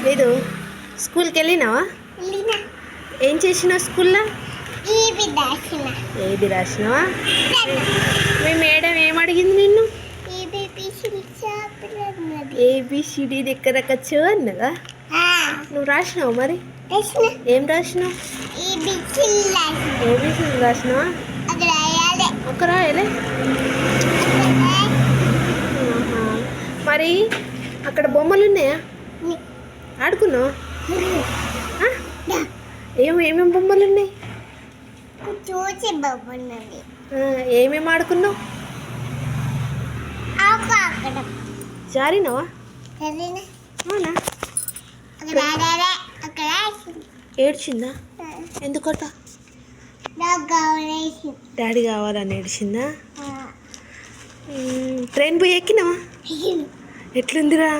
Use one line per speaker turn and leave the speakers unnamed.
లేదు. స్కూల్కి వెళ్ళినావా? ఏం చేసినావు స్కూల్లో? ఏబి రాసినావా? మీ మేడం ఏమడిగింది నిన్ను? ఏబిసిడి దగ్గరకొచ్చు అన్నదా? నువ్వు రాసినావు మరి? ఏం రాసినావు? ఏబిసిడి రాసినావా? ఒక రాయలే. మరి అక్కడ బొమ్మలు ఉన్నాయా? ఆడుకున్నావు? ఏమేమి బొమ్మలు ఉన్నాయి? ఏమేమి ఆడుకున్నావు? జారినావా? అవునా? ఏడ్చిందా? ఎందుకట? డాడీ కావాలని ఏడ్చిందా? ట్రైన్ పోయి ఎక్కినావా? ఎట్లుందిరా?